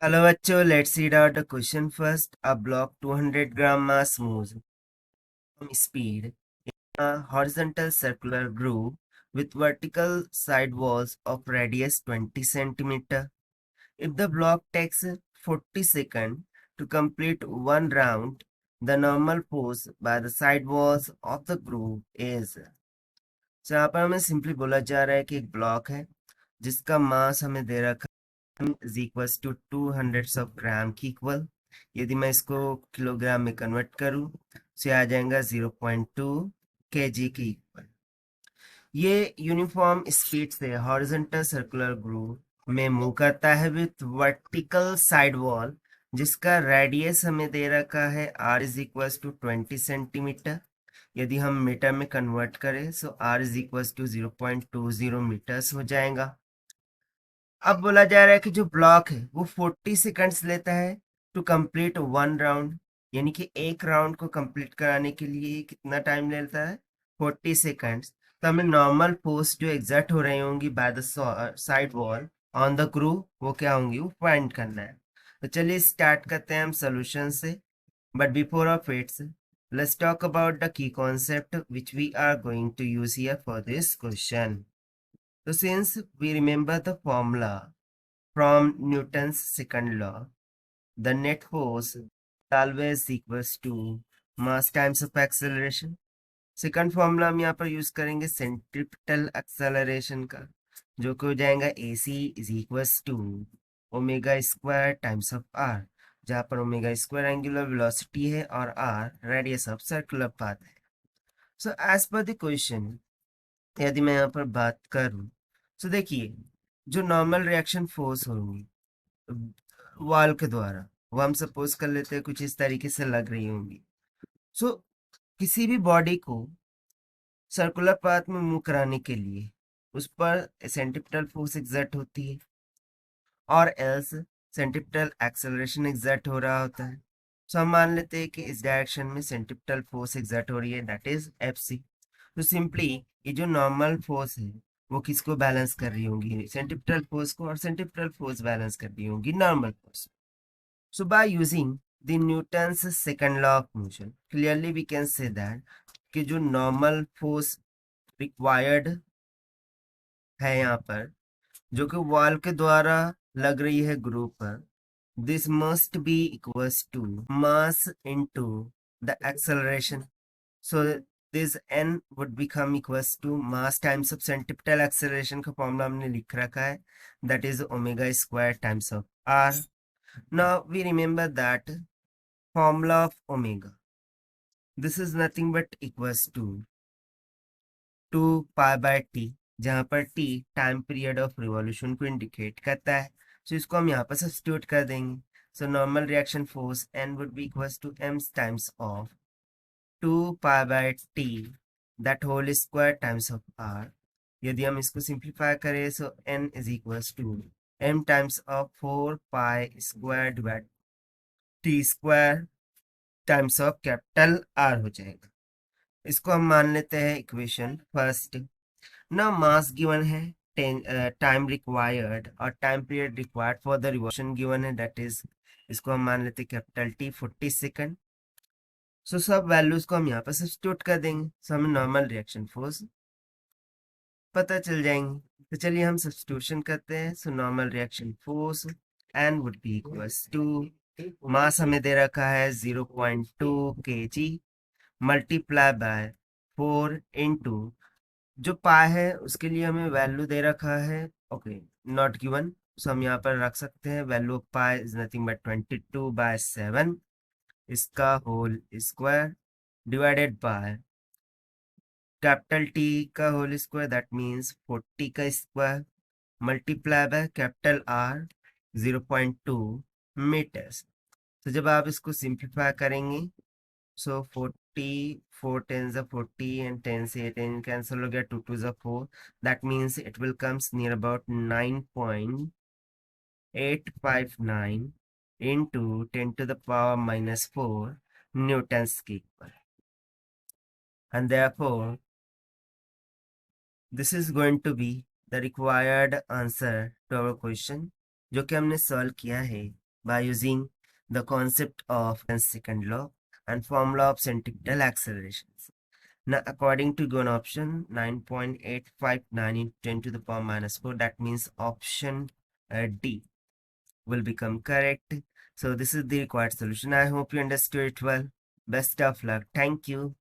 Hello बच्चों, let's read out the question first. A block 200 gram mass moves from speed in a horizontal circular groove with vertical side walls of radius 20 centimeter. If the block takes 40 seconds to complete one round, the normal force by the side walls of the groove is. So यहाँ पर हमें simply बोला जा रहा है कि एक block है जिसका मास हमें दे रखा is equals to 200 of ग्राम की इक्वल। यदि मैं इसको किलोग्राम में कन्वर्ट करूं तो आ जाएगा 0.2 kg की इक्वल। ये यूनिफॉर्म स्पीड से हॉरिजॉन्टल सर्कुलर ग्रूव में मूव करता है विथ वर्टिकल साइड वॉल जिसका रेडियस हमें दे रखा है r is equals to 20 centimetre. यदि हम मीटर में कन्वर्ट करें तो r is equals to 0.20 metres हो जाएगा। अब बोला जा रहा है कि जो ब्लॉक है वो 40 सेकंड्स लेता है टू कंप्लीट वन राउंड, यानी कि एक राउंड को कंप्लीट कराने के लिए कितना टाइम लेता है 40 सेकंड्स। तो हमें नॉर्मल फोर्स जो एग्जर्ट हो रही होंगी by the side wall on the groove वो क्या होंगी वो फाइंड करना है। तो चलिए स्टार्ट करते हैं हम सोल्यूशन से, but before of its let's talk about the key concept which we are going to use here for this question. So since we remember the formula from Newton's second law, the net force is always equals to mass times of acceleration. Second formula हम यहाँ पर use करेंगे centripetal acceleration का, जो कि हो जाएगा AC is equals to omega square times of R, जहाँ पर ओमेगा स्क्वायर एंगुलर वेलोसिटी है और R radius of circular path है। So as per the question यदि मैं यहाँ पर बात करूँ तो देखिए जो नॉर्मल रिएक्शन फोर्स होंगी वॉल के द्वारा वो हम सपोज कर लेते हैं कुछ इस तरीके से लग रही होंगी। सो किसी भी बॉडी को सर्कुलर पाथ में मूव कराने के लिए उस पर सेंट्रिपिटल फोर्स एग्जर्ट होती है और एल्स सेंट्रिपिटल एक्सेलरेशन एग्जर्ट हो रहा होता है। सो हम मान लेते हैं कि इस डायरेक्शन में सेंट्रिपिटल फोर्स एग्जर्ट हो रही है, दैट इज FC। तो सिंपली ये जो नॉर्मल फोर्स है वो किसको बैलेंस कर रही होंगी, सेंट्रिपिटल फोर्स को, और सेंट्रिपिटल फोर्स बैलेंस कर रही होंगी normal force. So by using the Newton's second law of motion, clearly we can say that कि जो normal force required है यहाँ पर जो कि वॉल के द्वारा लग रही है ग्रुप पर, this must be equals to mass into the acceleration. So this n would become equals to mass times of centripetal acceleration का फॉर्मूला हमने लिख रखा है, that is omega square times of r. Now we remember that formula of omega. This is nothing but equals to 2 pi by t, जहाँ पर t time period of revolution को indicate करता है। सो इसको हम यहाँ पर सब्स्टिट्यूट कर देंगे। सो normal reaction force n would be equals to m times of 2 pi by t that whole square times of r। यदि हम इसको सिंप्लीफाई करें सो n is equals to m times of 4 pi square divided t square times of capital R हो जाएगा। इसको हम मान लेते हैं इक्वेशन फर्स्ट। ना मास गिवन है, टाइम रिक्वायर्ड और time period required for the revolution given है, दैट इज इसको हम मान लेते हैं कैपिटल T 40 सेकंड। सो सब वैल्यूज को हम यहाँ पर सब्स्टिट्यूट कर देंगे, सो हमें नॉर्मल रिएक्शन फोर्स पता चल जाएंगे। तो चलिए हम सब्स्टिट्यूशन करते हैं। So normal reaction force N would be equals to, mass हमें दे रखा है 0.2 kg मल्टीप्लाई बाय 4 इंटू जो पाई है उसके लिए हमें वैल्यू दे रखा है, ओके नॉट गिवन, सो हम यहाँ पर रख सकते हैं value of pi is nothing but 22/7 इसका whole square divided by capital T का होल स्क्वायर, दैट मीन्स 40 का square multiply by capital R 0.2 metres. तो जब आप इसको सिंप्लीफाई करेंगे सो 40 4 10s are 40 and 10 से 10 cancel हो गया, 2 2s are 4, that means it will comes near about 9.859 into 10 to the power minus 4 newtons के equal. and therefore this is going to be the required answer to our question जो कि हमने solve किया है by using the concept of Newton's second law and formula of centripetal accelerations. Now, according to given option, 9.859 into 10 to the power minus 4, that means option D will become correct. So this is the required solution. I hope you understood it well. Best of luck. Thank you.